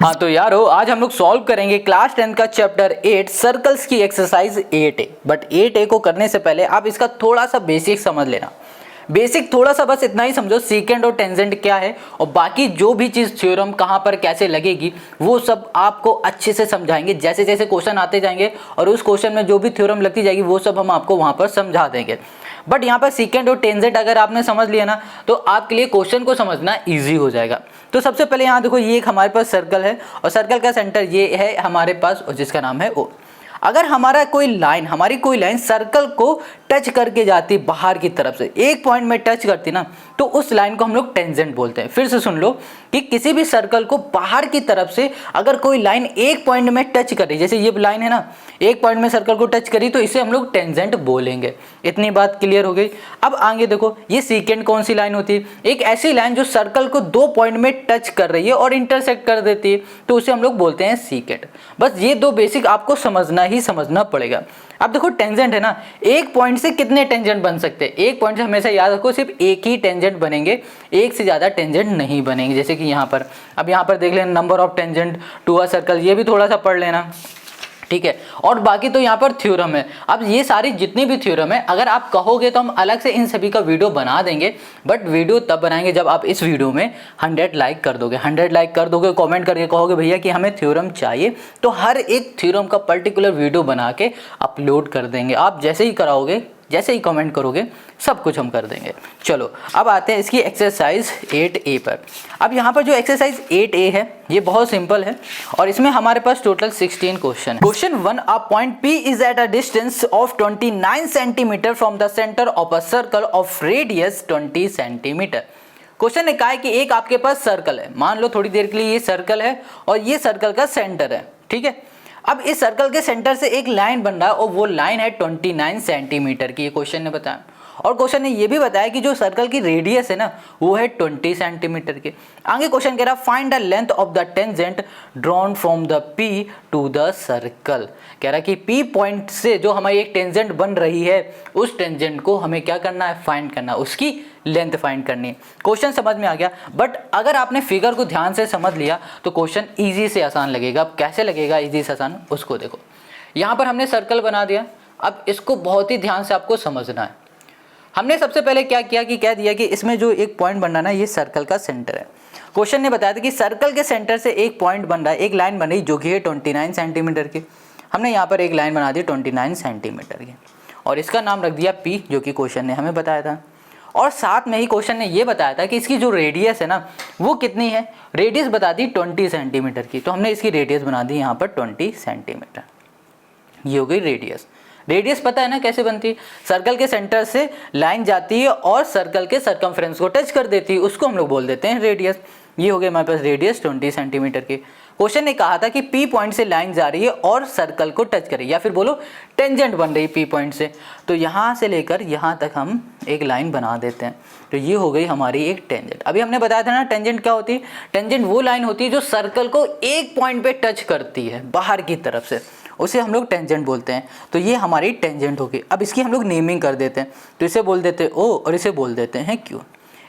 हाँ तो यारो आज हम लोग सॉल्व करेंगे क्लास 10 का चैप्टर 8 सर्कल्स की एक्सरसाइज 8A। बट 8A को करने से पहले आप इसका थोड़ा सा बेसिक समझ लेना। बेसिक थोड़ा सा बस इतना ही समझो, सीकेंड और टेंजेंट क्या है और बाकी जो भी चीज़ थ्योरम कहाँ पर कैसे लगेगी वो सब आपको अच्छे से समझाएंगे। जैसे जैसे क्वेश्चन आते जाएंगे और उस क्वेश्चन में जो भी थ्योरम लगती जाएगी वो सब हम आपको वहाँ पर समझा देंगे। बट यहाँ पर सीकेंड और टेंजेंट अगर आपने समझ लिया ना तो आपके लिए क्वेश्चन को समझना ईजी हो जाएगा। तो सबसे पहले यहाँ देखो, ये एक हमारे पास सर्कल है और सर्कल का सेंटर ये है हमारे पास और जिसका नाम है O। अगर हमारी कोई लाइन सर्कल को टच करके जाती बाहर की तरफ से, एक पॉइंट में टच करती ना, तो उस लाइन को हम लोग टेंजेंट बोलते हैं। फिर से सुन लो कि किसी भी सर्कल को बाहर की तरफ से अगर कोई लाइन एक पॉइंट में टच करे, जैसे ये लाइन है ना, एक पॉइंट में सर्कल को टच करी तो इसे हम लोग टेंजेंट बोलेंगे। इतनी बात क्लियर हो गई। अब आगे देखो, ये सीकेंड कौन सी लाइन होती है? एक ऐसी लाइन जो सर्कल को दो पॉइंट में टच कर रही है और इंटरसेक्ट कर देती है, तो उसे हम लोग बोलते हैं सीकेंड। बस ये दो बेसिक आपको समझना पड़ेगा। अब देखो टेंजेंट है ना, एक पॉइंट से कितने टेंजेंट बन सकते हैं? एक पॉइंट से हमेशा याद रखो सिर्फ एक ही टेंजेंट बनेंगे, एक से ज्यादा टेंजेंट नहीं बनेंगे। जैसे कि यहाँ पर, अब यहाँ पर देख लेना number of tangent to a circle, ये भी थोड़ा सा पढ़ लेना, ठीक है। और बाकी तो यहाँ पर थ्योरम है। अब ये सारी जितनी भी थ्योरम है अगर आप कहोगे तो हम अलग से इन सभी का वीडियो बना देंगे, बट वीडियो तब बनाएंगे जब आप इस वीडियो में 100 लाइक कर दोगे। 100 लाइक कर दोगे, कमेंट करके कहोगे भैया कि हमें थ्योरम चाहिए, तो हर एक थ्योरम का पर्टिकुलर वीडियो बना के अपलोड कर देंगे। आप जैसे ही कराओगे, जैसे ही कमेंट करोगे, सब कुछ हम कर देंगे। चलो अब आते हैं इसकी एक्सरसाइज 8A पर। अब यहाँ पर जो एक्सरसाइज 8A है ये बहुत सिंपल है और इसमें हमारे पास टोटल 16 क्वेश्चन है। Question 1, a point P is at a distance of 29 centimetre from the centre of a circle of radius 20 centimetre. Question ने कहा है कि एक आपके पास सर्कल है, मान लो थोड़ी देर के लिए ये सर्कल है और ये सर्कल का सेंटर है, ठीक है। अब इस सर्कल के सेंटर से एक लाइन बन रहा है और वो लाइन है 29 सेंटीमीटर की, ये क्वेश्चन ने बताया। और क्वेश्चन ने ये भी बताया कि जो सर्कल की रेडियस है ना वो है 20 सेंटीमीटर की। आगे क्वेश्चन कह रहा find the length of the tangent drawn from the P to the circle. कह रहा कि P पॉइंट से जो हमारी एक टेंजेंट बन रही है उस टेंजेंट को हमें क्या करना है? फाइंड करना, उसकी लेंथ फाइंड करनी है। क्वेश्चन समझ में आ गया, बट अगर आपने फिगर को ध्यान से समझ लिया तो क्वेश्चन ईजी से आसान लगेगा। अब कैसे लगेगा ईजी से आसान, उसको देखो। यहाँ पर हमने सर्कल बना दिया, अब इसको बहुत ही ध्यान से आपको समझना है। हमने सबसे पहले क्या किया कि कह दिया कि इसमें जो एक पॉइंट बन रहा है ना, ये सर्कल का सेंटर है। क्वेश्चन ने बताया था कि सर्कल के सेंटर से एक पॉइंट बन रहा है, एक लाइन बन रही जो कि है 29 सेंटीमीटर की। हमने यहाँ पर एक लाइन बना दी 29 सेंटीमीटर की और इसका नाम रख दिया P, जो कि क्वेश्चन ने हमें बताया था। और साथ में ही क्वेश्चन ने ये बताया था कि इसकी जो रेडियस है ना वो कितनी है? रेडियस बता दी 20 सेंटीमीटर की, तो हमने इसकी रेडियस बना दी यहाँ पर 20 सेंटीमीटर। ये हो गई रेडियस। रेडियस पता है ना कैसे बनती है? सर्कल के सेंटर से लाइन जाती है और सर्कल के सरकमफ्रेंस को टच कर देती है, उसको हम लोग बोल देते हैं रेडियस। ये हो गई हमारे पास रेडियस 20 सेंटीमीटर की। क्वेश्चन ने कहा था कि P पॉइंट से लाइन जा रही है और सर्कल को टच करे, या फिर बोलो टेंजेंट बन रही P पॉइंट से, तो यहाँ से लेकर यहाँ तक हम एक लाइन बना देते हैं। तो ये हो गई हमारी एक टेंजेंट। अभी हमने बताया था ना टेंजेंट क्या होती है? टेंजेंट वो लाइन होती है जो सर्कल को एक पॉइंट पे टच करती है बाहर की तरफ से, उसे हम लोग टेंजेंट बोलते हैं। तो ये हमारी टेंजेंट होगी। अब इसकी हम लोग नेमिंग कर देते हैं, तो इसे बोल देते हैं O और इसे बोल देते हैं Q।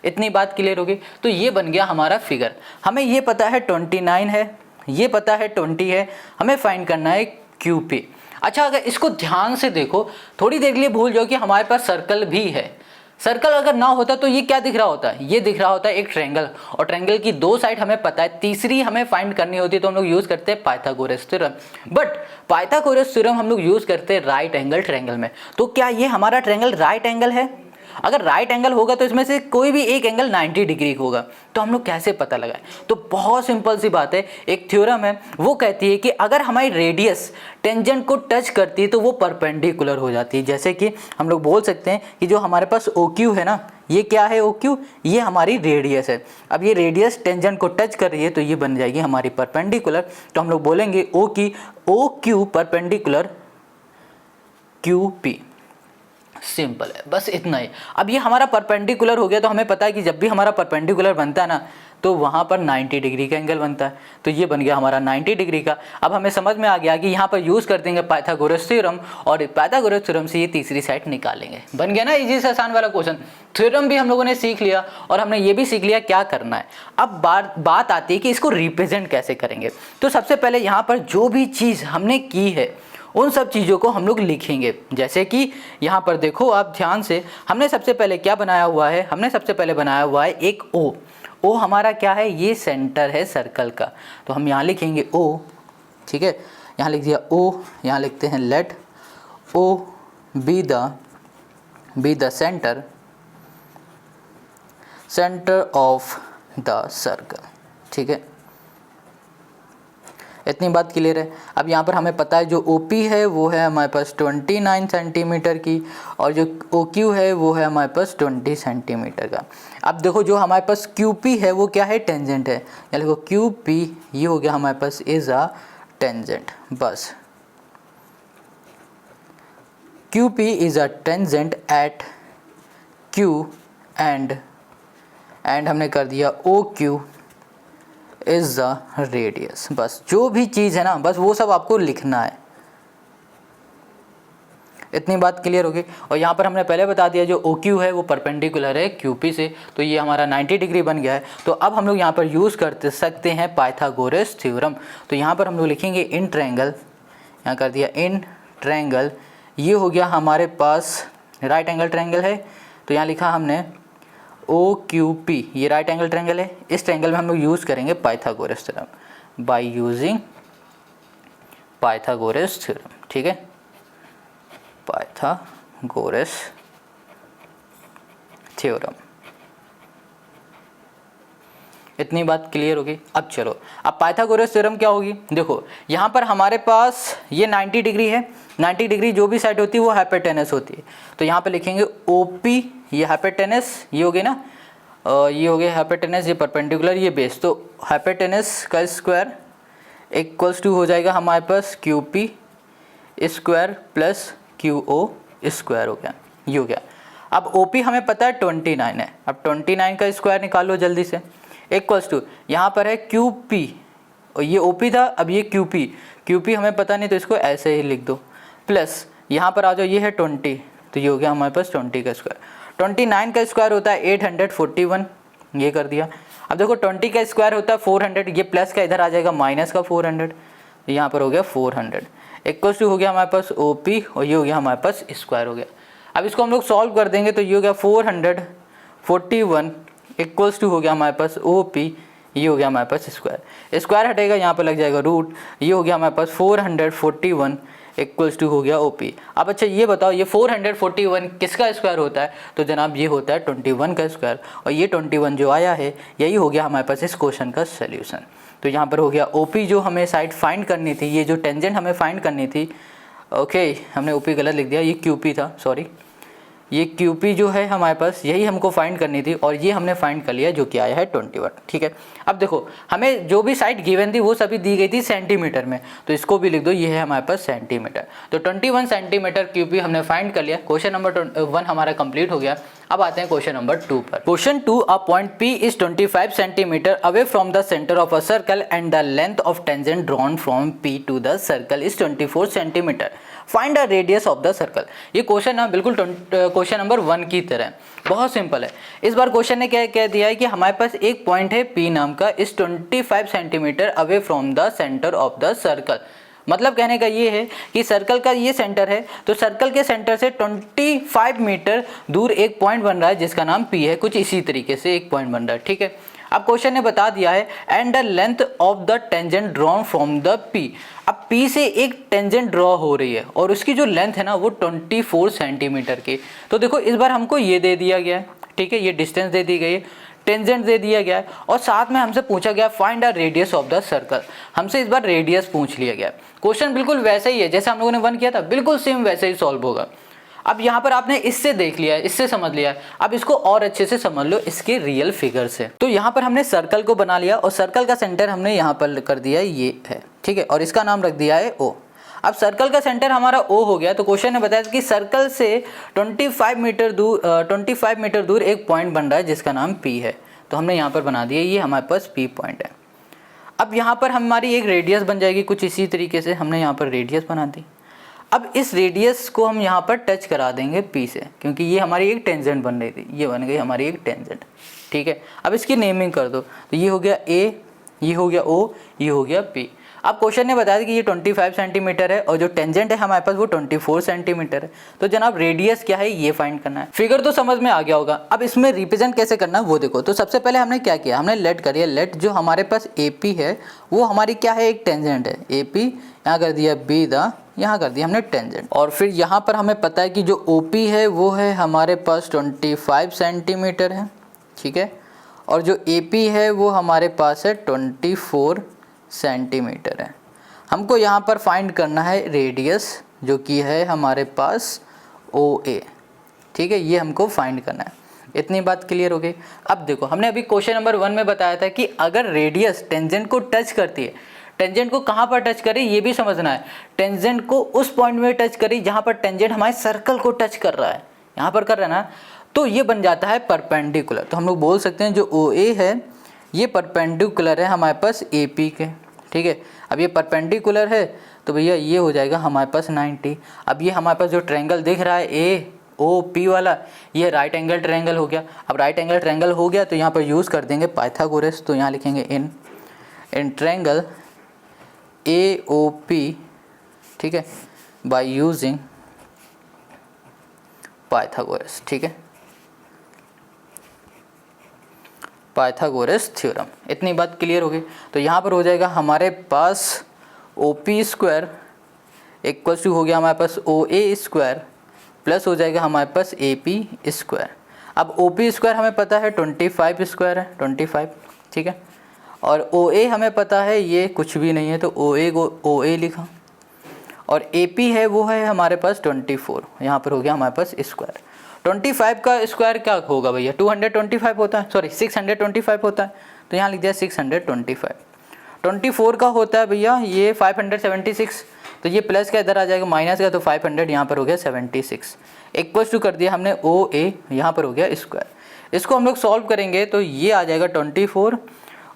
इतनी बात क्लियर होगी। तो ये बन गया हमारा फिगर। हमें ये पता है 29 है, ये पता है 20 है, हमें फाइंड करना है QP। अच्छा, अगर इसको ध्यान से देखो, थोड़ी देर के लिए भूल जाओ कि हमारे पास सर्कल भी है। सर्कल अगर ना होता तो ये क्या दिख रहा होता है? ये दिख रहा होता है एक ट्रायंगल, और ट्रायंगल की दो साइड हमें पता है, तीसरी हमें फाइंड करनी होती है तो हम लोग यूज करते हैं Pythagoras theorem. But Pythagoras theorem हम लोग यूज करते हैं राइट एंगल ट्रायंगल में। तो क्या ये हमारा ट्रायंगल राइट एंगल है? अगर राइट एंगल होगा तो इसमें से कोई भी एक एंगल 90 डिग्री होगा, तो हम लोग कैसे पता लगाएं? तो बहुत सिंपल सी बात है, एक थ्योरम है वो कहती है कि अगर हमारी रेडियस टेंजेंट को टच करती है तो वो परपेंडिकुलर हो जाती है। जैसे कि हम लोग बोल सकते हैं कि जो हमारे पास OQ है ना, ये क्या है OQ? ये हमारी रेडियस है। अब ये रेडियस टेंजेंट को टच कर रही है तो ये बन जाएगी हमारी परपेंडिकुलर। तो हम लोग बोलेंगे OQ परपेंडिकुलर QP। सिंपल है, बस इतना ही। अब ये हमारा परपेंडिकुलर हो गया तो हमें पता है कि जब भी हमारा परपेंडिकुलर बनता है ना तो वहाँ पर 90 डिग्री का एंगल बनता है। तो ये बन गया हमारा 90 डिग्री का। अब हमें समझ में आ गया कि यहाँ पर यूज़ कर देंगे पाइथागोरस थ्योरम और पाइथागोरस थ्योरम से ये तीसरी साइड निकालेंगे। बन गया ना इजी से आसान वाला क्वेश्चन। थ्योरम भी हम लोगों ने सीख लिया और हमने ये भी सीख लिया क्या करना है। अब बात आती है कि इसको रिप्रेजेंट कैसे करेंगे। तो सबसे पहले यहाँ पर जो भी चीज़ हमने की है उन सब चीज़ों को हम लोग लिखेंगे। जैसे कि यहाँ पर देखो आप ध्यान से, हमने सबसे पहले क्या बनाया हुआ है, हमने सबसे पहले बनाया हुआ है एक ओ। ओ हमारा क्या है, ये सेंटर है सर्कल का। तो हम यहाँ लिखेंगे ओ, ठीक है, यहाँ लिख दिया ओ। यहाँ लिखते हैं let O be the centre of the circle, ठीक है। इतनी बात क्लियर है। अब यहाँ पर हमें पता है जो OP है वो है हमारे पास 29 सेंटीमीटर की और जो OQ है वो है हमारे पास 20 सेंटीमीटर का। अब देखो जो हमारे पास QP है वो क्या है, टेंजेंट है। या देखो QP ये हो गया हमारे पास इज अ टेंजेंट। बस QP is a tangent at Q and हमने कर दिया OQ इज द रेडियस। बस जो भी चीज़ है ना, बस वो सब आपको लिखना है। इतनी बात क्लियर होगी। और यहाँ पर हमने पहले बता दिया जो OQ है वो परपेंडिकुलर है QP से, तो ये हमारा 90 डिग्री बन गया है। तो अब हम लोग यहाँ पर यूज़ कर सकते हैं पाइथागोरस थ्योरम। तो यहाँ पर हम लोग लिखेंगे इन ट्रायंगल, यहाँ कर दिया इन ट्रायंगल, ये हो गया हमारे पास राइट एंगल ट्रायंगल है। तो यहाँ लिखा हमने OQP, ये राइट एंगल ट्रायंगल है। इस ट्रायंगल में हम लोग यूज़ करेंगे Pythagoras theorem by using Pythagoras theorem, ठीक है, पाइथागोरस थ्योरम। इतनी बात क्लियर होगी। अब चलो, अब पाइथागोरस थ्योरम क्या होगी, देखो यहाँ पर हमारे पास ये 90 डिग्री है। 90 डिग्री जो भी साइड होती है वो हाइपोटेनस होती है। तो यहाँ पे लिखेंगे OP, ये हाइपोटेनस, ये हो गई ना, ये हो गया हाइपोटेनस, ये परपेंडिकुलर, ये बेस। तो हाइपोटेनस का स्क्वायर इक्वल्स टू हो जाएगा हमारे पास QP square plus QO square हो गया, ये हो गया। अब OP हमें पता है 29 है। अब 29 का स्क्वायर निकालो जल्दी से, इक्वल्स टू यहाँ पर है QP और ये OP था, अब ये QP हमें पता नहीं तो इसको ऐसे ही लिख दो, प्लस यहाँ पर आ जाओ ये है 20, तो ये हो गया हमारे पास 20 का स्क्वायर। 29 का स्क्वायर होता है 841, ये कर दिया। अब देखो 20 का स्क्वायर होता है 400, ये प्लस का इधर आ जाएगा माइनस का 400, यहाँ पर हो गया 400 इक्वल्स टू हो गया हमारे पास OP और ये हो गया हमारे पास स्क्वायर हो गया। अब इसको हम लोग सॉल्व कर देंगे तो ये हो गया 441 इक्वल्स टू हो गया हमारे पास OP, ये हो गया हमारे पास स्क्वायर हटेगा, यहाँ पर लग जाएगा रूट, ये हो गया हमारे पास 441 इक्वल्स टू हो गया OP। अब अच्छा ये बताओ ये 441 किसका स्क्वायर होता है, तो जनाब ये होता है 21 का स्क्वायर, और ये 21 जो आया है यही हो गया हमारे पास इस क्वेश्चन का सोल्यूशन। तो यहाँ पर हो गया OP जो हमें साइड फाइंड करनी थी, ये जो टेंजेंट हमें फाइंड करनी थी, ओके हमने OP गलत लिख दिया, ये QP था, सॉरी, ये QP जो है हमारे पास यही हमको फाइंड करनी थी और ये हमने फाइंड कर लिया जो कि आया है 21, ठीक है। अब देखो हमें जो भी साइड गिवन थी वो सभी दी गई थी सेंटीमीटर में, तो इसको भी लिख दो, ये है हमारे पास सेंटीमीटर। तो 21 सेंटीमीटर QP हमने फाइंड कर लिया। क्वेश्चन नंबर 1 हमारा कंप्लीट हो गया। अब आते हैं क्वेश्चन नंबर 2 पर। Question 2, a point P is 25 centimetre away from the centre of a circle and the length of tangent drawn from P to the circle is 24 centimetre, find the radius of the circle. ये question ना बिल्कुल question number 1 की तरह बहुत simple है। इस बार question ने क्या कह दिया है कि हमारे पास एक पॉइंट है P नाम का, इस 25 centimetre away from the centre of the circle. मतलब कहने का ये है कि सर्कल का ये सेंटर है, तो सर्कल के सेंटर से 25 मीटर दूर एक पॉइंट बन रहा है जिसका नाम P है। कुछ इसी तरीके से एक पॉइंट बन रहा है, ठीक है। अब क्वेश्चन ने बता दिया है and the length of the tangent drawn from the P। अब P से एक टेंजेंट ड्रॉ हो रही है और उसकी जो लेंथ है ना वो 24 सेंटीमीटर की। तो देखो इस बार हमको ये दे दिया गया है, ठीक है, ये डिस्टेंस दे दी गई है, टेंजेंट दे दिया गया है और साथ में हमसे पूछा गया find the radius of the circle. हमसे इस बार रेडियस पूछ लिया गया। क्वेश्चन बिल्कुल वैसे ही है जैसे हम लोगों ने 1 किया था, बिल्कुल सेम वैसे ही सॉल्व होगा। अब यहाँ पर आपने इससे देख लिया है, इससे समझ लिया है, अब इसको और अच्छे से समझ लो इसके रियल फिगर से। तो यहाँ पर हमने सर्कल को बना लिया और सर्कल का सेंटर हमने यहाँ पर कर दिया ये है, ठीक है, और इसका नाम रख दिया है O। अब सर्कल का सेंटर हमारा O हो गया, तो क्वेश्चन ने बताया कि सर्कल से 25 मीटर दूर एक पॉइंट बन रहा है जिसका नाम P है। तो हमने यहाँ पर बना दिया, ये हमारे पास P पॉइंट है। अब यहाँ पर हमारी एक रेडियस बन जाएगी कुछ इसी तरीके से, हमने यहाँ पर रेडियस बना दी। अब इस रेडियस को हम यहाँ पर टच करा देंगे P से, क्योंकि ये हमारी एक टेंजेंट बन रही थी, ये बन गई हमारी एक टेंजेंट, ठीक है। अब इसकी नेमिंग कर दो, तो ये हो गया A, ये हो गया O, ये हो गया P। अब क्वेश्चन ने बताया कि ये 25 सेंटीमीटर है और जो टेंजेंट है हमारे पास वो 24 सेंटीमीटर है। तो जनाब रेडियस क्या है ये फाइंड करना है। फिगर तो समझ में आ गया होगा। अब इसमें रिप्रेजेंट कैसे करना है वो देखो। तो सबसे पहले हमने क्या किया, हमने लेट करिए, लेट जो हमारे पास AP है वो हमारी क्या है, एक टेंजेंट है। AP यहाँ कर दिया B द, यहाँ कर दिया हमने टेंजेंट। और फिर यहाँ पर हमें पता है कि जो OP है वो है हमारे पास 25 सेंटीमीटर है, ठीक है। और जो AP है वो हमारे पास है 24 सेंटीमीटर है। हमको यहाँ पर फाइंड करना है रेडियस जो कि है हमारे पास OA, ठीक है, ये हमको फाइंड करना है। इतनी बात क्लियर हो गई। अब देखो हमने अभी क्वेश्चन नंबर 1 में बताया था कि अगर रेडियस टेंजेंट को टच करती है, टेंजेंट को कहाँ पर टच करे ये भी समझना है। टेंजेंट को उस पॉइंट में टच करी जहाँ पर टेंजेंट हमारे सर्कल को टच कर रहा है, यहाँ पर कर रहा है ना, तो ये बन जाता है परपेंडिकुलर। तो हम लोग बोल सकते हैं जो OA है ये परपेंडिकुलर है हमारे पास AP के, ठीक है। अब ये परपेंडिकुलर है तो भैया ये हो जाएगा हमारे पास 90। अब ये हमारे पास जो ट्रायंगल दिख रहा है AOP वाला, ये राइट एंगल ट्रायंगल हो गया। अब राइट एंगल ट्रायंगल हो गया तो यहाँ पर यूज़ कर देंगे पाइथागोरस। तो यहाँ लिखेंगे इन ट्रायंगल AOP, ठीक है, बाय यूजिंग पाइथागोरस, ठीक है, पाइथागोरस थ्योरम। इतनी बात क्लियर हो गई। तो यहाँ पर हो जाएगा हमारे पास OP स्क्वायर इक्वल्स टू हो गया हमारे पास OA स्क्वायर प्लस हो जाएगा हमारे पास AP स्क्वायर। अब OP स्क्वायर हमें पता है 25 स्क्वायर है, 25, ठीक है। और OA हमें पता है ये कुछ भी नहीं है, तो OA को OA लिखा। और AP है वो है हमारे पास 24, यहाँ पर हो गया हमारे पास स्क्वायर। 25 का स्क्वायर क्या होगा भैया, 225 होता है, सॉरी 625 होता है, तो यहाँ लिख दिया 625। 24 का होता है भैया ये 576, तो ये प्लस का इधर आ जाएगा माइनस का, तो 500 यहाँ पर हो गया 76 इक्वल्स टू कर दिया हमने OA, यहाँ पर हो गया स्क्वायर। इसको हम लोग सॉल्व करेंगे तो ये आ जाएगा 24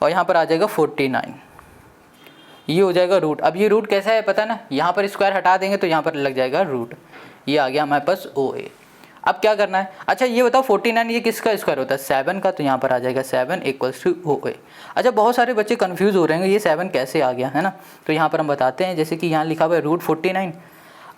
और यहाँ पर आ जाएगा 49, ये हो जाएगा रूट। अब ये रूट कैसा है पता है ना, यहाँ पर स्क्वायर हटा देंगे तो यहाँ पर लग जाएगा रूट, ये आ गया हमारे पास OA। अब क्या करना है, अच्छा ये बताओ 49 ये किसका स्क्वायर होता है, 7 का, तो यहाँ पर आ जाएगा 7 इक्वल्स टू OA। अच्छा बहुत सारे बच्चे कंफ्यूज हो रहे हैं ये 7 कैसे आ गया है ना, तो यहाँ पर हम बताते हैं। जैसे कि यहाँ लिखा हुआ है रूट 49।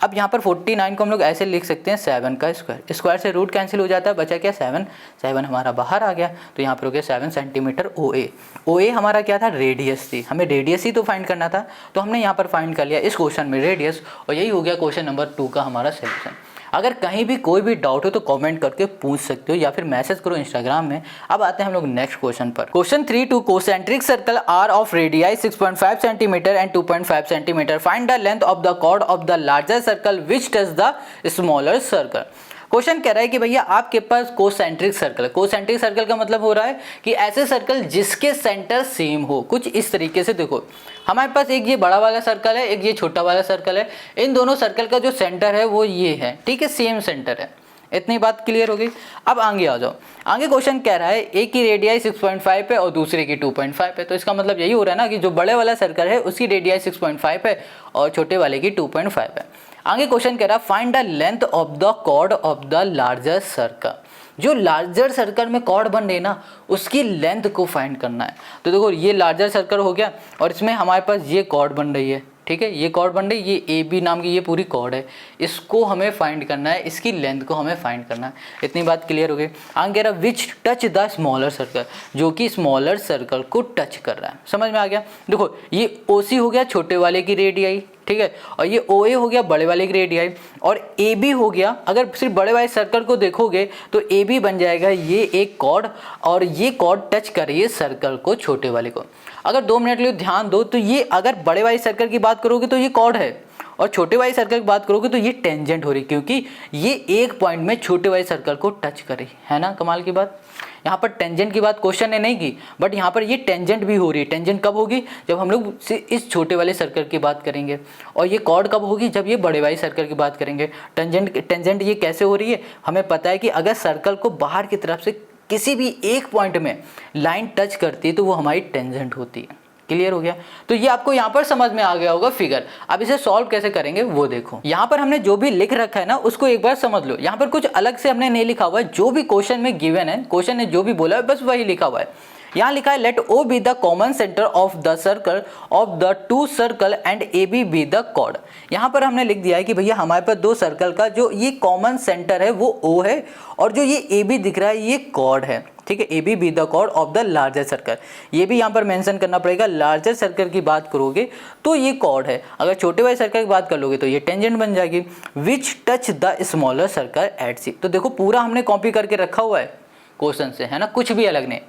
अब यहाँ पर 49 को हम लोग ऐसे लिख सकते हैं 7 का स्क्वायर, स्क्वायर से रूट कैंसिल हो जाता है, बचा क्या 7, 7 हमारा बाहर आ गया, तो यहाँ पर हो गया 7 सेंटीमीटर OA। OA हमारा क्या था, रेडियस थी, हमें रेडियस ही तो फाइंड करना था, तो हमने यहाँ पर फाइंड कर लिया इस क्वेश्चन में रेडियस, और यही हो गया क्वेश्चन नंबर 2 का हमारा सोल्यूशन। अगर कहीं भी कोई भी डाउट हो तो कमेंट करके पूछ सकते हो या फिर मैसेज करो इंस्टाग्राम में। अब आते हैं हम लोग नेक्स्ट क्वेश्चन पर। Question 3 two concentric circle are of radii 6.5 centimetre and 2.5 centimetre, find the length of the chord of the larger circle which touch the smaller circle. Question कह रहा है कि भैया आपके पास कोसेंट्रिक सर्कल, कोसेंट्रिक सर्कल का मतलब हो रहा है कि ऐसे सर्कल जिसके सेंटर सेम हो, कुछ इस तरीके से। देखो हमारे पास एक ये बड़ा वाला सर्कल है, एक ये छोटा वाला सर्कल है, इन दोनों सर्कल का जो सेंटर है वो ये है, ठीक है, सेम सेंटर है। इतनी बात क्लियर हो गई। अब आगे आ जाओ, आगे क्वेश्चन कह रहा है एक की रेडियाई 6.5 है और दूसरे की 2.5 है, तो इसका मतलब यही हो रहा है ना कि जो बड़े वाला सर्कल है उसकी रेडियाई 6.5 है और छोटे वाले की 2.5 है। आगे क्वेश्चन कह रहा है find the length of the chord of the larger circle. जो लार्जर सर्कल में कॉर्ड बन रही है ना उसकी लेंथ को फाइंड करना है। तो देखो ये लार्जर सर्कल हो गया और इसमें हमारे पास ये कॉर्ड बन रही है, ठीक है, ये कॉर्ड बन रही, ये AB नाम की ये पूरी कॉर्ड है, इसको हमें फाइंड करना है, इसकी लेंथ को हमें फाइंड करना है। इतनी बात क्लियर हो गई। आगे कह रहा है विच टच द स्मॉलर सर्कल, जो कि स्मॉलर सर्कल को टच कर रहा है। समझ में आ गया। देखो ये OC हो गया छोटे वाले की रेडियाई, ठीक है, और ये OA हो गया बड़े वाले की रेडियाई, और AB हो गया, अगर सिर्फ बड़े वाले सर्कल को देखोगे तो AB बन जाएगा ये एक कॉर्ड, और ये कॉर्ड टच कर रही है सर्कल को, छोटे वाले को। अगर 2 मिनट लिए ध्यान दो तो ये अगर बड़े वाले सर्कल की बात करोगे तो ये कॉर्ड है, और छोटे वाले सर्कल की बात करोगे तो ये टेंजेंट हो रही, क्योंकि ये एक पॉइंट में छोटे वाले सर्कल को टच कर रही है ना। कमाल की बात। यहाँ पर टेंजेंट की बात क्वेश्चन ने नहीं की, बट यहाँ पर ये टेंजेंट भी हो रही है। टेंजेंट कब होगी, जब हम लोग इस छोटे वाले सर्कल की बात करेंगे, और ये कॉर्ड कब होगी, जब ये बड़े वाले सर्कल की बात करेंगे। टेंजेंट ये कैसे हो रही है, हमें पता है कि अगर सर्कल को बाहर की तरफ से किसी भी एक पॉइंट में लाइन टच करती है तो वो हमारी टेंजेंट होती है। क्लियर हो गया? तो ये आपको यहाँ पर समझ में आ गया होगा फिगर। अब इसे सॉल्व कैसे करेंगे वो देखो। यहाँ पर हमने जो भी लिख रखा है ना उसको एक बार समझ लो। यहाँ पर कुछ अलग से हमने नहीं लिखा हुआ है, जो भी क्वेश्चन में गिवन है, क्वेश्चन ने जो भी बोला है बस वही लिखा हुआ है। यहाँ लिखा है let O be the common centre of the circle of the two circle and AB be the chord. यहाँ पर हमने लिख दिया है कि भैया हमारे पास दो सर्कल का जो ये कॉमन सेंटर है वो O है और जो ये AB दिख रहा है ये कॉर्ड है। ठीक है, AB be the chord of the larger circle. ये भी यहाँ पर मेंशन करना पड़ेगा, लार्जर सर्कल की बात करोगे तो ये कॉर्ड है, अगर छोटे वाले सर्कल की बात कर लोगे तो ये टेंजेंट बन जाएगी। विच touch the smaller circle eight C। तो देखो पूरा हमने कॉपी करके रखा हुआ है क्वेश्चन से, है ना, कुछ भी अलग नहीं।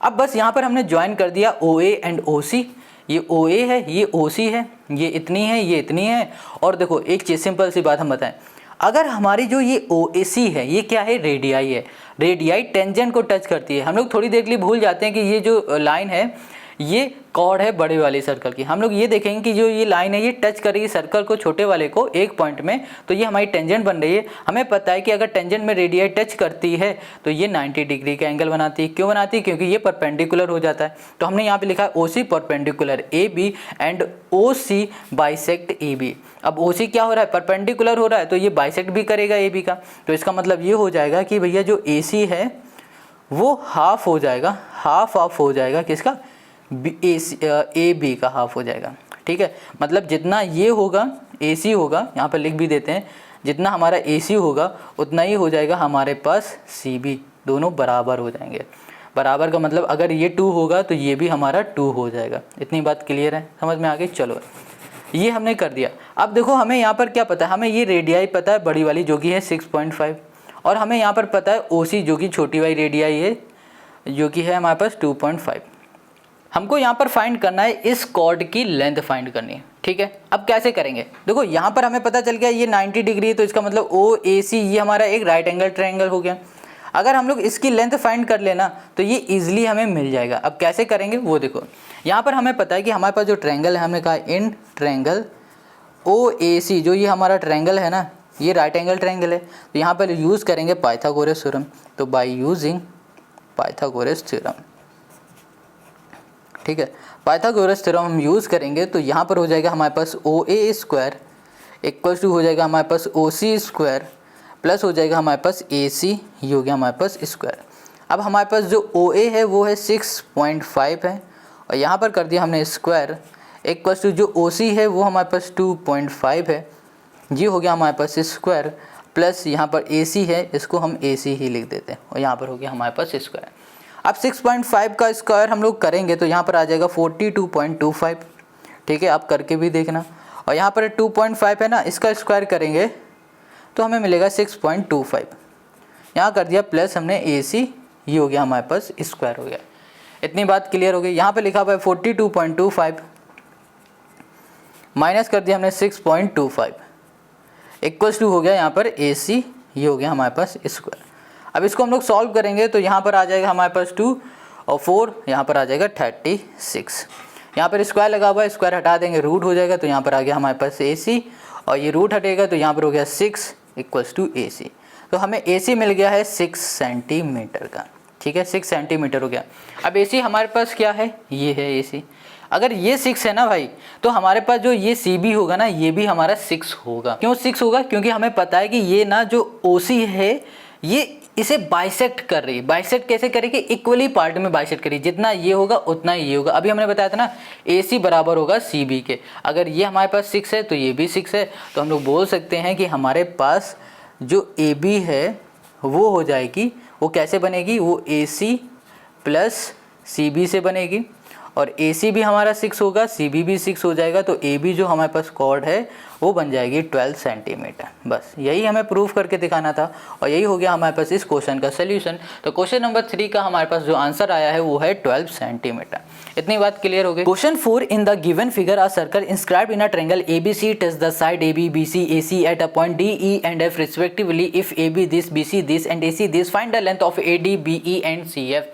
अब बस यहाँ पर हमने ज्वाइन कर दिया OA एंड OC। ये OA है, ये OC है, ये इतनी है, ये इतनी है। और देखो एक चीज़ सिंपल सी बात हम बताएं, अगर हमारी जो ये OAC है ये क्या है, रेडियाई है। रेडियाई टेंजेंट को टच करती है। हम लोग थोड़ी देर के लिए भूल जाते हैं कि ये जो लाइन है ये कॉर्ड है बड़े वाले सर्कल की। हम लोग ये देखेंगे कि जो ये लाइन है ये टच करेगी सर्कल को, छोटे वाले को, एक पॉइंट में, तो ये हमारी टेंजेंट बन रही है। हमें पता है कि अगर टेंजेंट में रेडियाई टच करती है तो ये 90 डिग्री का एंगल बनाती है। क्यों बनाती है? क्योंकि ये परपेंडिकुलर हो जाता है। तो हमने यहाँ पे लिखा है OC perpendicular AB and OC bisect AB। अब OC क्या हो रहा है, परपेंडिकुलर हो रहा है, तो ये बाइसेक्ट भी करेगा AB का। तो इसका मतलब ये हो जाएगा कि भैया जो AC है वो हाफ हो जाएगा, हाफ हो जाएगा किसका, AB का हाफ हो जाएगा। ठीक है, मतलब जितना ये होगा AC होगा, यहाँ पर लिख भी देते हैं, जितना हमारा AC होगा उतना ही हो जाएगा हमारे पास CB। दोनों बराबर हो जाएंगे। बराबर का मतलब अगर ये 2 होगा तो ये भी हमारा 2 हो जाएगा। इतनी बात क्लियर है, समझ में आ गई? चलो ये हमने कर दिया। अब देखो हमें यहाँ पर क्या पता है, हमें ये रेडियाई पता है बड़ी वाली जो कि है 6.5, और हमें यहाँ पर पता है OC जो कि छोटी वाली रेडियाई है जो कि है हमारे पास 2.5। हमको यहाँ पर फाइंड करना है इस कॉर्ड की लेंथ फाइंड करनी है। ठीक है, अब कैसे करेंगे? देखो यहाँ पर हमें पता चल गया ये 90 डिग्री है, तो इसका मतलब OAC ये हमारा एक राइट एंगल ट्रायंगल हो गया। अगर हम लोग इसकी लेंथ फाइंड कर लेना तो ये इजीली हमें मिल जाएगा। अब कैसे करेंगे वो देखो। यहाँ पर हमें पता है कि हमारे पास जो ट्रायंगल है, हमने कहा इन ट्रायंगल OAC, जो ये हमारा ट्रायंगल है ना, ये राइट एंगल ट्रायंगल है। तो यहाँ पर यूज़ करेंगे पाइथागोरस थ्योरम। तो बाय यूजिंग पाइथागोरस थ्योरम, ठीक है, पाइथागोरस थ्योरम हम यूज़ करेंगे तो यहाँ पर हो जाएगा हमारे पास OA स्क्वायर इक्वल टू हो जाएगा हमारे पास OC स्क्वायर प्लस हो जाएगा हमारे पास AC, ये हो गया हमारे पास स्क्वायर। अब हमारे पास जो OA है वो है 6.5 है, और यहाँ पर कर दिया हमने स्क्वायर इक्वल टू जो OC है वो हमारे पास 2.5 है, ये हो गया हमारे पास स्क्वायर प्लस यहाँ पर AC है, इसको हम AC ही लिख देते हैं, और यहाँ पर हो गया हमारे पास स्क्वायर। अब 6.5 का स्क्वायर हम लोग करेंगे तो यहाँ पर आ जाएगा 42.25। ठीक है, आप करके भी देखना। और यहाँ पर 2.5 है ना, इसका स्क्वायर करेंगे तो हमें मिलेगा 6.25। यहाँ कर दिया प्लस हमने AC, ये हो गया हमारे पास स्क्वायर हो गया। इतनी बात क्लियर हो गई। यहाँ पे लिखा हुआ है 42.25 माइनस कर दिया हमने 6.25 इक्वल्स टू हो गया यहाँ पर AC, ये हो गया हमारे पास स्क्वायर। अब इसको हम लोग सॉल्व करेंगे तो यहाँ पर आ जाएगा हमारे पास 2 और 4, यहाँ पर आ जाएगा 36। यहाँ पर स्क्वायर लगा हुआ है, स्क्वायर हटा देंगे रूट हो जाएगा, तो यहाँ पर आ गया हमारे पास AC, और ये रूट हटेगा तो यहाँ पर हो गया 6 इक्वल्स टू AC। तो हमें AC मिल गया है 6 सेंटीमीटर का। ठीक है, 6 सेंटीमीटर हो गया। अब AC हमारे पास क्या है, ये है AC। अगर ये 6 है ना भाई, तो हमारे पास जो ये CB होगा ना, ये भी हमारा 6 होगा। क्यों 6 होगा? क्योंकि हमें पता है कि ये ना जो OC है ये इसे बाइसेक्ट कर रही है। बाइसेक्ट कैसे करेगी? इक्वली पार्ट में बाइसेक्ट करेगी, जितना ये होगा उतना ही ये होगा। अभी हमने बताया था ना AC बराबर होगा CB के। अगर ये हमारे पास 6 है तो ये भी 6 है, तो हम लोग बोल सकते हैं कि हमारे पास जो AB है वो हो जाएगी, वो कैसे बनेगी, वो AC प्लस CB से बनेगी, और AC भी हमारा 6 होगा, CB भी 6 हो जाएगा, तो AB जो हमारे पास कॉर्ड है वो बन जाएगी 12 सेंटीमीटर। बस यही हमें प्रूव करके दिखाना था, और यही हो गया हमारे पास इस क्वेश्चन का सोल्यूशन। तो क्वेश्चन नंबर 3 का हमारे पास जो आंसर आया है वो है 12 सेंटीमीटर। इतनी बात क्लियर हो गई। Question 4, in the given figure a circle inscribed in a triangle ABC touch the side AB BC AC at a point D E and F respectively. If AB this, BC this and AC this, find the length of AD BE and CF।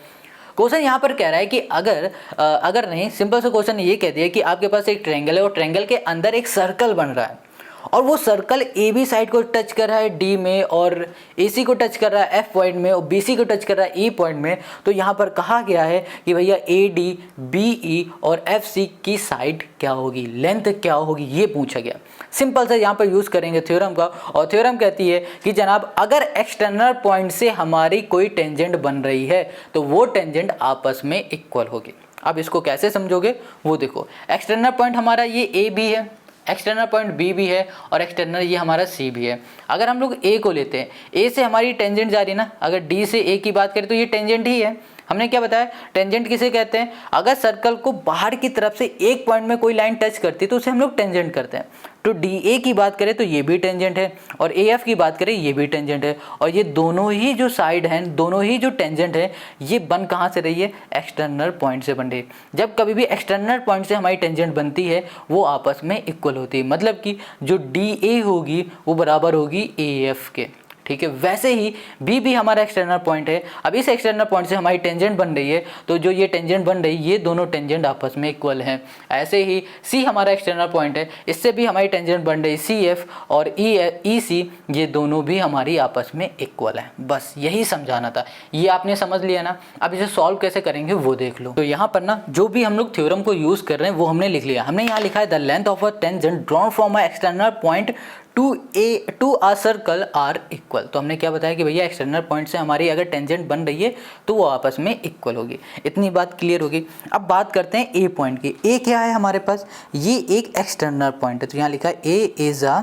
Question यहाँ पर कह रहा है कि अगर नहीं, simple सा question ये कह दिया कि आपके पास एक ट्रायंगल है और ट्रायंगल के अंदर एक सर्कल बन रहा है, और वो सर्कल ए बी साइड को टच कर रहा है डी में, और ए सी को टच कर रहा है एफ पॉइंट में, और बी सी को टच कर रहा है ई पॉइंट में, तो यहाँ पर कहा गया है कि भैया ए डी बी ई और एफ सी की साइड क्या होगी, लेंथ क्या होगी, ये पूछा गया। सिंपल से यहाँ पर यूज़ करेंगे थ्योरम का, और थ्योरम कहती है कि जनाब अगर एक्सटर्नल पॉइंट से हमारी कोई टेंजेंट बन रही है तो वो टेंजेंट आपस में इक्वल होगी। अब इसको कैसे समझोगे वो देखो, एक्सटर्नल पॉइंट हमारा ये ए भी है, एक्सटर्नल पॉइंट बी भी है, और एक्सटर्नल ये हमारा सी भी है। अगर हम लोग ए को लेते हैं, ए से हमारी टेंजेंट जा रही है ना, अगर डी से ए की बात करें तो ये टेंजेंट ही है। हमने क्या बताया, टेंजेंट किसे कहते हैं, अगर सर्कल को बाहर की तरफ से एक पॉइंट में कोई लाइन टच करती है तो उसे हम लोग टेंजेंट करते हैं। तो डी ए की बात करें तो ये भी टेंजेंट है, और ए एफ की बात करें ये भी टेंजेंट है, और ये दोनों ही जो साइड हैं, दोनों ही जो टेंजेंट है, ये बन कहाँ से रही है, एक्सटर्नल पॉइंट से बन रही है। जब कभी भी एक्सटर्नल पॉइंट से हमारी टेंजेंट बनती है वो आपस में इक्वल होती है, मतलब कि जो डी ए होगी वो बराबर होगी ए एफ के, ठीक है। वैसे ही बी भी हमारा एक्सटर्नल पॉइंट है। अब इस एक्सटर्नल पॉइंट से हमारी टेंजेंट बन रही है, तो जो ये टेंजेंट बन रही है ये दोनों टेंजेंट आपस में इक्वल हैं। ऐसे ही सी हमारा एक्सटर्नल पॉइंट है, इससे भी हमारी टेंजेंट बन रही सी एफ और ई सी, ये दोनों भी हमारी आपस में इक्वल हैं। बस यही समझाना था, ये आपने समझ लिया ना। अब इसे सॉल्व कैसे करेंगे वो देख लो। तो यहाँ पर ना जो भी हम लोग थ्योरम को यूज़ कर रहे हैं वो हमने लिख लिया। हमने यहाँ लिखा है the length of a tangent drawn from a external point to a circle are equal. तो हमने क्या बताया कि भैया एक्सटर्नल पॉइंट से हमारी अगर टेंजेंट बन रही है तो वो आपस में इक्वल होगी। इतनी बात क्लियर होगी। अब बात करते हैं ए पॉइंट की। ए क्या है हमारे पास, ये एक एक्सटर्नल पॉइंट है, तो यहाँ लिखा है A is a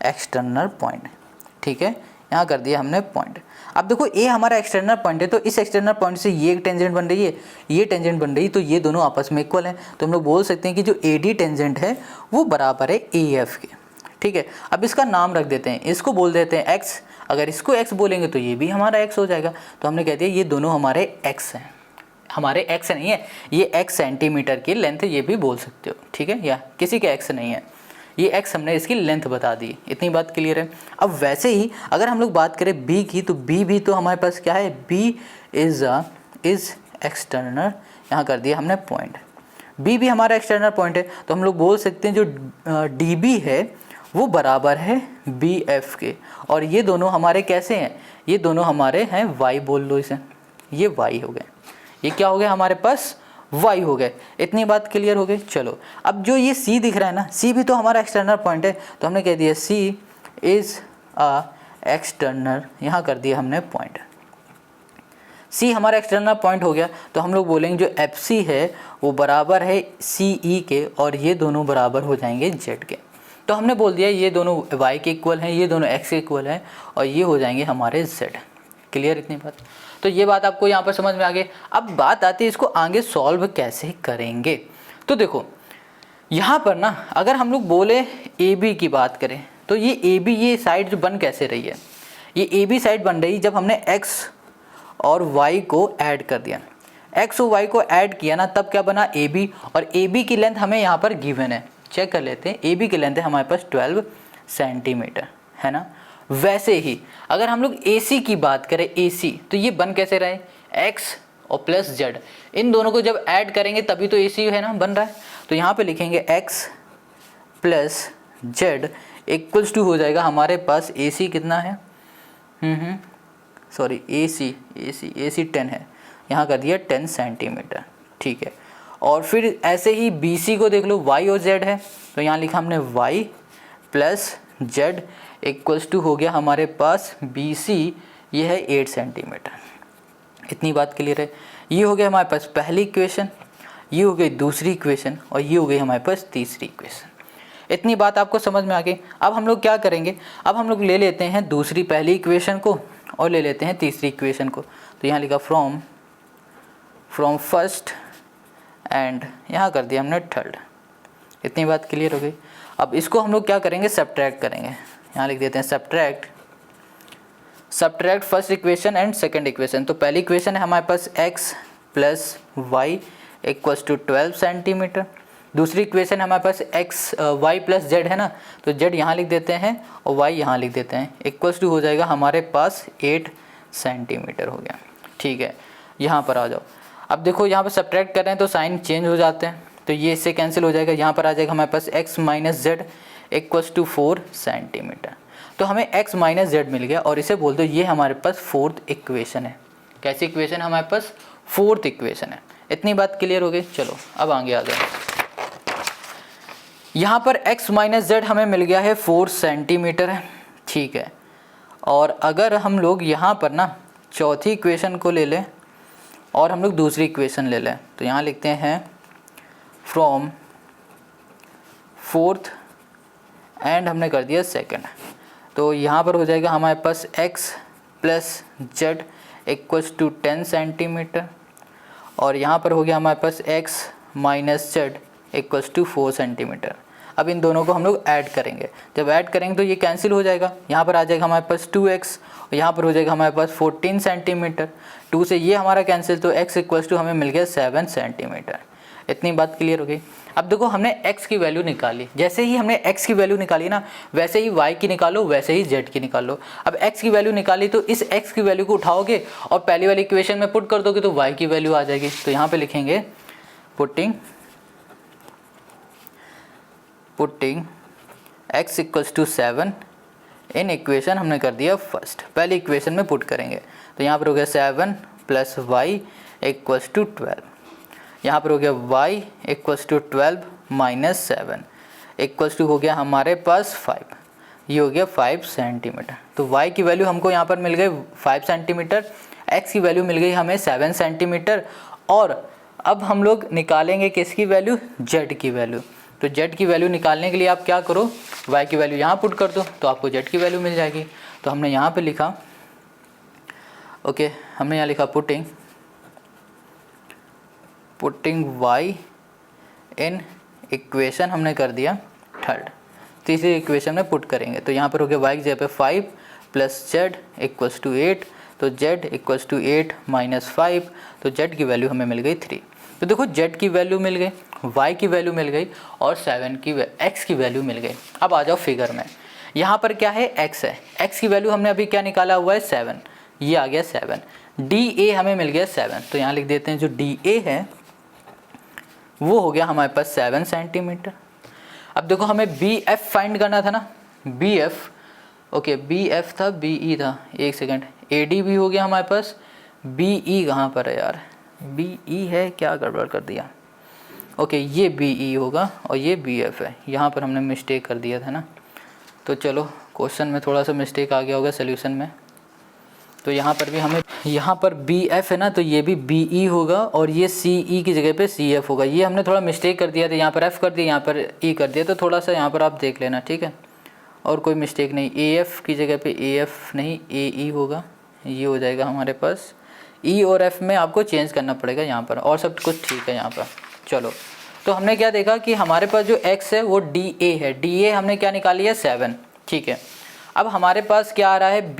external point, ठीक है। यहाँ कर दिया हमने पॉइंट। अब देखो ए हमारा एक्सटर्नल पॉइंट है, तो इस एक्सटर्नल पॉइंट से ये एक टेंजेंट बन रही है, ये टेंजेंट बन रही है, तो ये दोनों आपस में इक्वल हैं। तो हम लोग बोल सकते हैं कि जो ए डी टेंजेंट है वो बराबर है ए एफ के, ठीक है। अब इसका नाम रख देते हैं, इसको बोल देते हैं x। अगर इसको x बोलेंगे तो ये भी हमारा x हो जाएगा। तो हमने कह दिया ये दोनों हमारे x हैं, हमारे x नहीं है, ये x सेंटीमीटर की लेंथ ये भी बोल सकते हो, ठीक है। या किसी के x नहीं है, ये x हमने इसकी लेंथ बता दी। इतनी बात क्लियर है। अब वैसे ही अगर हम लोग बात करें b की, तो b भी तो हमारे पास क्या है, b इज़ एक्सटर्नल, यहाँ कर दिया हमने पॉइंट। b भी हमारा एक्सटर्नल पॉइंट है, तो हम लोग बोल सकते हैं जो db है वो बराबर है बी एफ के। और ये दोनों हमारे कैसे हैं, ये दोनों हमारे हैं y, बोल लो इसे, ये y हो गए, ये क्या हो गया हमारे पास, y हो गए। इतनी बात क्लियर हो गई। चलो अब जो ये c दिख रहा है ना, c भी तो हमारा एक्सटर्नल पॉइंट है, तो हमने कह दिया c इज़ अ एक्सटर्नल, यहाँ कर दिया हमने पॉइंट। c हमारा एक्सटर्नल पॉइंट हो गया, तो हम लोग बोलेंगे जो एफ सी है वो बराबर है सी ई के, और ये दोनों बराबर हो जाएंगे z के। तो हमने बोल दिया ये दोनों y के इक्वल हैं, ये दोनों x के इक्वल हैं, और ये हो जाएंगे हमारे z। क्लियर इतनी बात। तो ये बात आपको यहाँ पर समझ में आ गई। अब बात आती है इसको आगे सॉल्व कैसे करेंगे। तो देखो यहाँ पर ना अगर हम लोग बोले ए बी की बात करें, तो ये ए बी ये साइड जो बन कैसे रही है, ये ए बी साइड बन रही जब हमने x और y को ऐड कर दिया। x और y को ऐड किया ना, तब क्या बना ए बी, और ए बी की लेंथ हमें यहाँ पर गिवन है, चेक कर लेते हैं। ए बी की लेंथ है हमारे पास 12 सेंटीमीटर, है ना। वैसे ही अगर हम लोग ए सी की बात करें, ए सी, तो ये बन कैसे रहा है, x और प्लस z, इन दोनों को जब ऐड करेंगे तभी तो ए सी है ना बन रहा है। तो यहाँ पे लिखेंगे x plus z equals to हो जाएगा हमारे पास ए सी कितना है, सॉरी ए सी 10 है, यहाँ कर दिया 10 सेंटीमीटर, ठीक है। और फिर ऐसे ही बी सी को देख लो, y और z है, तो यहाँ लिखा हमने y plus z equals to हो गया हमारे पास बी सी, ये है 8 सेंटीमीटर। इतनी बात क्लियर है। ये हो गया हमारे पास पहली इक्वेशन, ये हो गई दूसरी इक्वेशन, और ये हो गई हमारे पास तीसरी इक्वेशन। इतनी बात आपको समझ में आ गई। अब हम लोग क्या करेंगे, अब हम लोग ले लेते हैं दूसरी पहली इक्वेशन को और ले लेते हैं तीसरी इक्वेशन को। तो यहाँ लिखा फ्रॉम फर्स्ट एंड यहाँ कर दिया हमने थर्ड। इतनी बात क्लियर हो गई। अब इसको हम लोग क्या करेंगे, सब्ट्रैक्ट करेंगे। यहाँ लिख देते हैं subtract first equation and second equation. तो पहली इक्वेशन है हमारे पास x plus Y equals to 12 centimetre. दूसरी इक्वेशन हमारे पास y प्लस z है ना, तो z यहाँ लिख देते हैं और y यहाँ लिख देते हैं, इक्वल्स टू हो जाएगा हमारे पास 8 सेंटीमीटर हो गया, ठीक है। यहाँ पर आ जाओ। अब देखो यहाँ पर सब्ट्रैक्ट कर रहे हैं तो साइन चेंज हो जाते हैं, तो ये इससे कैंसिल हो जाएगा। यहाँ पर आ जाएगा हमारे पास x minus Z equals to 4 centimetre. तो हमें x माइनस जेड मिल गया और इसे बोल दो ये हमारे पास फोर्थ इक्वेशन है। कैसी इक्वेशन हमारे पास? फोर्थ इक्वेशन है। इतनी बात क्लियर हो गई। चलो अब आगे आ जाए। यहाँ पर x माइनस जेड हमें मिल गया है 4 सेंटीमीटर है, ठीक है। और अगर हम लोग यहाँ पर ना चौथी इक्वेशन को ले लें और हम लोग दूसरी इक्वेशन ले लें, तो यहाँ लिखते हैं फ्रॉम फोर्थ एंड हमने कर दिया सेकंड। तो यहाँ पर हो जाएगा हमारे पास x plus Z equals to 10 centimetre और यहाँ पर हो गया हमारे पास x minus Z equals to 4 centimetre. अब इन दोनों को हम लोग ऐड करेंगे। जब ऐड करेंगे तो ये कैंसिल हो जाएगा। यहाँ पर आ जाएगा हमारे पास 2x और यहाँ पर हो जाएगा हमारे पास 14 सेंटीमीटर। 2 से ये हमारा कैंसिल, तो x इक्वल्स टू हमें मिल गया 7 सेंटीमीटर। इतनी बात क्लियर हो गई। अब देखो हमने x की वैल्यू निकाली। जैसे ही हमने x की वैल्यू निकाली ना, वैसे ही y की निकालो, वैसे ही z की निकालो। अब x की वैल्यू निकाली तो इस x की वैल्यू को उठाओगे और पहली वाली इक्वेशन में पुट कर दोगे तो y की वैल्यू आ जाएगी। तो यहाँ पे लिखेंगे putting x equals to 7 in equation हमने कर दिया फर्स्ट। पहली इक्वेशन में पुट करेंगे तो यहाँ पर हो गया 7 प्लस वाई इक्वल्स टू 12। यहाँ पर हो गया y equals to 12 minus 7 equals to हो गया हमारे पास 5। ये हो गया 5 सेंटीमीटर। तो y की वैल्यू हमको यहाँ पर मिल गई 5 सेंटीमीटर, x की वैल्यू मिल गई हमें 7 सेंटीमीटर। और अब हम लोग निकालेंगे किसकी वैल्यू? z की वैल्यू। तो z की वैल्यू निकालने के लिए आप क्या करो, y की वैल्यू यहाँ पुट कर दो तो आपको z की वैल्यू मिल जाएगी। तो हमने यहाँ पे लिखा ओके, हमने यहाँ लिखा पुटिंग y इन इक्वेशन हमने कर दिया थर्ड। तीसरी इक्वेशन में पुट करेंगे तो यहाँ पर हो गया y की जगह पे 5 प्लस जेड इक्वल्स टू 8। तो z इक्वल्स टू 8 माइनस 5, तो z की वैल्यू हमें मिल गई 3। तो देखो z की वैल्यू मिल गई, y की वैल्यू मिल गई और x की वैल्यू मिल गई। अब आ जाओ फिगर में। यहाँ पर क्या है? x है। x की वैल्यू हमने अभी क्या निकाला हुआ है? 7। ये आ गया 7। dA हमें मिल गया 7। तो यहाँ लिख देते हैं जो dA है वो हो गया हमारे पास 7 सेंटीमीटर। अब देखो हमें BF फाइंड करना था ना, BF ओके, BF था, BE था, एक सेकेंड, AD भी हो गया हमारे पास, BE कहाँ पर है यार? BE है, क्या गड़बड़ कर दिया। ओके ये BE होगा और ये BF है, यहाँ पर हमने मिस्टेक कर दिया था ना। तो चलो क्वेश्चन में थोड़ा सा मिस्टेक आ गया होगा सोल्यूशन में। तो यहाँ पर भी हमें, यहाँ पर BF है ना, तो ये भी BE होगा और ये CE की जगह पे CF होगा। ये हमने थोड़ा मिस्टेक कर दिया था, यहाँ पर F कर दिया, यहाँ पर E कर दिया, तो थोड़ा सा यहाँ पर आप देख लेना, ठीक है। और कोई मिस्टेक नहीं, AF की जगह पे AF नहीं AE होगा, ये हो जाएगा हमारे पास। E और F में आपको चेंज करना पड़ेगा यहाँ पर, और सब कुछ ठीक है यहाँ पर। चलो तो हमने क्या देखा कि हमारे पास जो x है वो DA है। DA हमने क्या निकाली है? 7, ठीक है। अब हमारे पास क्या आ रहा है?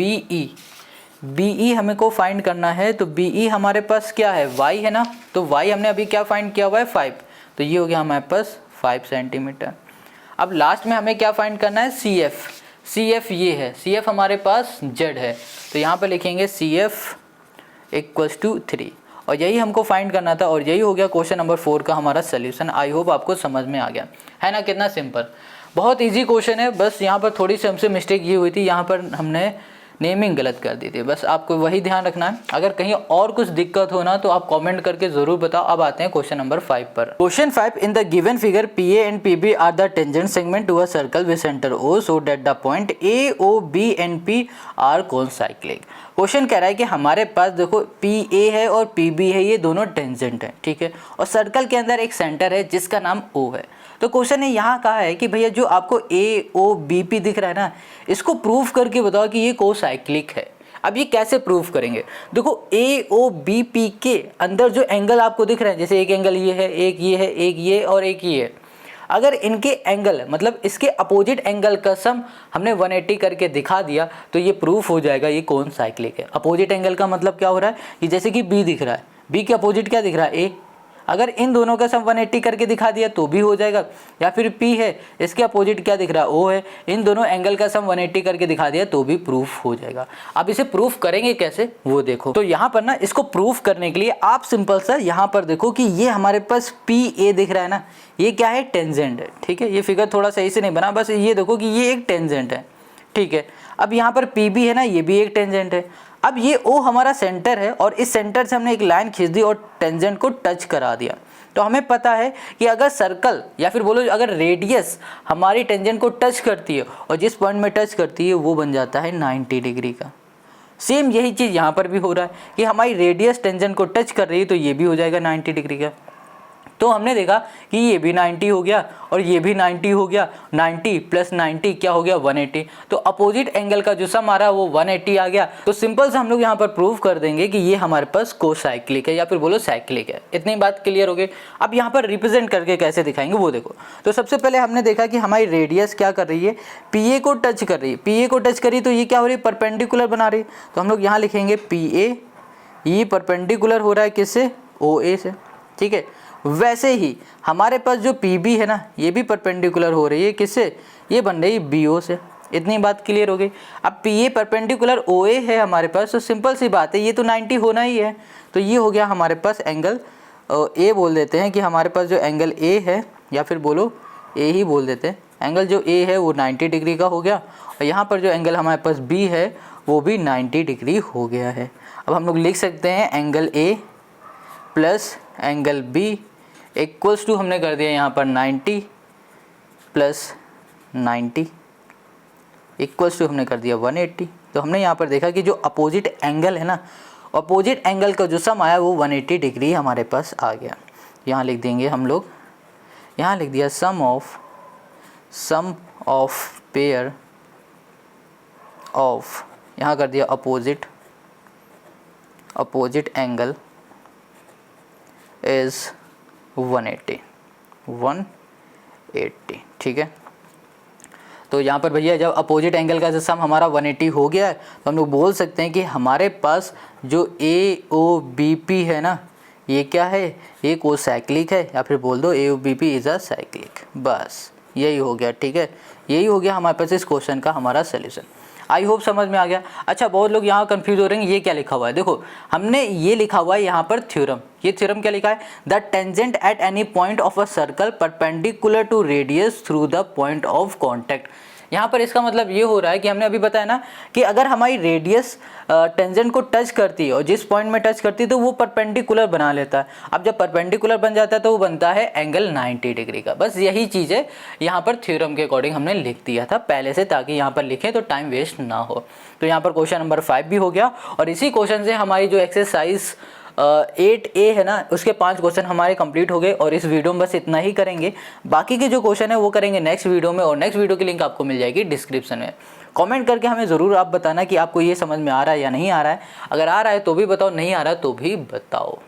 BE हमें को फाइंड करना है। तो BE हमारे पास क्या है? y है ना, तो y हमने अभी क्या फाइंड किया हुआ है? 5। तो ये हो गया हमारे पास 5 सेंटीमीटर। अब लास्ट में हमें क्या फाइंड करना है? CF ये है, CF हमारे पास z है, तो यहाँ पर लिखेंगे CF इक्वल्स टू 3 और यही हमको फाइंड करना था। और यही हो गया क्वेश्चन नंबर 4 का हमारा सोल्यूशन। आई होप आपको समझ में आ गया है ना। कितना सिंपल, बहुत इजी क्वेश्चन है। बस यहाँ पर थोड़ी सी हमसे मिस्टेक ये हुई थी, यहाँ पर हमने नेमिंग गलत कर दी थी। बस आपको वही ध्यान रखना है। अगर कहीं और कुछ दिक्कत हो ना तो आप कमेंट करके ज़रूर बताओ। अब आते हैं क्वेश्चन नंबर 5 पर। Question 5, in the given figure PA and PB are the tangent segment to a circle with centre O so that the point AOB and P are concyclic. Question कह रहा है कि हमारे पास देखो PA है और PB है, ये दोनों टेंजेंट है, ठीक है। और सर्कल के अंदर एक सेंटर है जिसका नाम O है। तो क्वेश्चन ने यहाँ कहा है कि भैया जो आपको AOBP दिख रहा है ना, इसको प्रूफ करके बताओ कि ये कोसाइक्लिक है। अब ये कैसे प्रूफ करेंगे? देखो AOBP के अंदर जो एंगल आपको दिख रहे हैं, जैसे एक एंगल ये है, एक ये है, एक ये और एक ये है, अगर इनके एंगल मतलब इसके अपोजिट एंगल का सम हमने 180 करके दिखा दिया तो ये प्रूफ हो जाएगा ये कौन साइक्लिक है। अपोजिट एंगल का मतलब क्या हो रहा है कि जैसे कि B दिख रहा है, B के अपोजिट क्या दिख रहा है? A। अगर इन दोनों का सम 180 करके दिखा दिया तो भी हो जाएगा, या फिर P है इसके अपोजिट क्या दिख रहा है O है, इन दोनों एंगल का सम 180 करके दिखा दिया तो भी प्रूफ हो जाएगा। अब इसे प्रूफ करेंगे कैसे वो देखो। तो यहाँ पर ना इसको प्रूफ करने के लिए आप सिंपल सा यहाँ पर देखो कि ये हमारे पास PA दिख रहा है ना, ये क्या है, टेंजेंट है। ठीक है, ये फिगर थोड़ा सही से नहीं बना, बस ये देखो कि ये एक टेंजेंट है। ठीक है, अब यहाँ पर PB है ना, ये भी एक टेंजेंट है। अब ये O हमारा सेंटर है और इस सेंटर से हमने एक लाइन खींच दी और टेंजेंट को टच करा दिया। तो हमें पता है कि अगर सर्कल या फिर बोलो अगर रेडियस हमारी टेंजेंट को टच करती है और जिस पॉइंट में टच करती है वो बन जाता है 90 डिग्री का। सेम यही चीज़ यहाँ पर भी हो रहा है कि हमारी रेडियस टेंजेंट को टच कर रही है तो ये भी हो जाएगा 90 डिग्री का। तो हमने देखा कि ये भी 90 हो गया और ये भी 90 हो गया, 90 प्लस 90 क्या हो गया, 180। तो अपोजिट एंगल का जो सम आ रहा है वो 180 आ गया। तो सिंपल से हम लोग यहाँ पर प्रूव कर देंगे कि ये हमारे पास कोसाइक्लिक है या फिर बोलो साइक्लिक है। इतनी बात क्लियर हो गई। अब यहाँ पर रिप्रेजेंट करके कैसे दिखाएंगे वो देखो। तो सबसे पहले हमने देखा कि हमारी रेडियस क्या कर रही है, PA को टच कर रही है। PA को टच करी तो ये क्या हो रही है, परपेंडिकुलर बना रही है। तो हम लोग यहाँ लिखेंगे PA, ये परपेंडिकुलर हो रहा है किससे, OA से। ठीक है, वैसे ही हमारे पास जो PB है ना, ये भी परपेंडिकुलर हो रही है किससे, ये बन रही है BO से। इतनी बात क्लियर हो गई। अब PA परपेंडिकुलर OA है हमारे पास, तो सिंपल सी बात है ये तो 90 होना ही है। तो ये हो गया हमारे पास एंगल A बोल देते हैं कि हमारे पास जो एंगल A है, या फिर बोलो A ही बोल देते हैं, एंगल जो A है वो 90 डिग्री का हो गया और यहाँ पर जो एंगल हमारे पास B है वो भी 90 डिग्री हो गया है। अब हम लोग लिख सकते हैं angle A plus angle B equals to हमने कर दिया यहाँ पर 90 प्लस 90 इक्वल्स टू हमने कर दिया 180। तो हमने यहाँ पर देखा कि जो अपोजिट एंगल है ना, अपोजिट एंगल का जो सम आया वो 180 डिग्री हमारे पास आ गया। यहाँ लिख देंगे हम लोग, यहाँ लिख दिया सम ऑफ पेयर ऑफ, यहाँ कर दिया अपोजिट एंगल इज 180। ठीक है, तो यहाँ पर भैया जब अपोजिट एंगल का जो सम हमारा 180 हो गया है तो हम लोग बोल सकते हैं कि हमारे पास जो AOBP है ना, ये क्या है, ये कोसाइक्लिक है, या फिर बोल दो AOBP इज़ अ साइक्लिक। बस यही हो गया। ठीक है, यही हो गया हमारे पास इस क्वेश्चन का हमारा सोल्यूशन। आई होप समझ में आ गया। अच्छा, बहुत लोग यहाँ कंफ्यूज हो रहे हैं, ये क्या लिखा हुआ है। देखो हमने ये लिखा हुआ है यहाँ पर थ्योरम। ये थ्योरम क्या लिखा है, the tangent at any point of a circle perpendicular to radius through the point of contact. यहाँ पर इसका मतलब ये हो रहा है कि हमने अभी बताया ना कि अगर हमारी रेडियस टेंजेंट को टच करती है और जिस पॉइंट में टच करती है तो वो परपेंडिकुलर बना लेता है। अब जब परपेंडिकुलर बन जाता है तो वो बनता है एंगल 90 डिग्री का। बस यही चीज़ है, यहाँ पर थ्योरम के अकॉर्डिंग हमने लिख दिया था पहले से, ताकि यहाँ पर लिखें तो टाइम वेस्ट ना हो। तो यहाँ पर क्वेश्चन नंबर 5 भी हो गया और इसी क्वेश्चन से हमारी जो एक्सरसाइज 8A है ना, उसके 5 क्वेश्चन हमारे कंप्लीट हो गए और इस वीडियो में बस इतना ही करेंगे। बाकी के जो क्वेश्चन है वो करेंगे नेक्स्ट वीडियो में और नेक्स्ट वीडियो की लिंक आपको मिल जाएगी डिस्क्रिप्शन में। कमेंट करके हमें ज़रूर आप बताना कि आपको ये समझ में आ रहा है या नहीं आ रहा है। अगर आ रहा है तो भी बताओ, नहीं आ रहा है तो भी बताओ।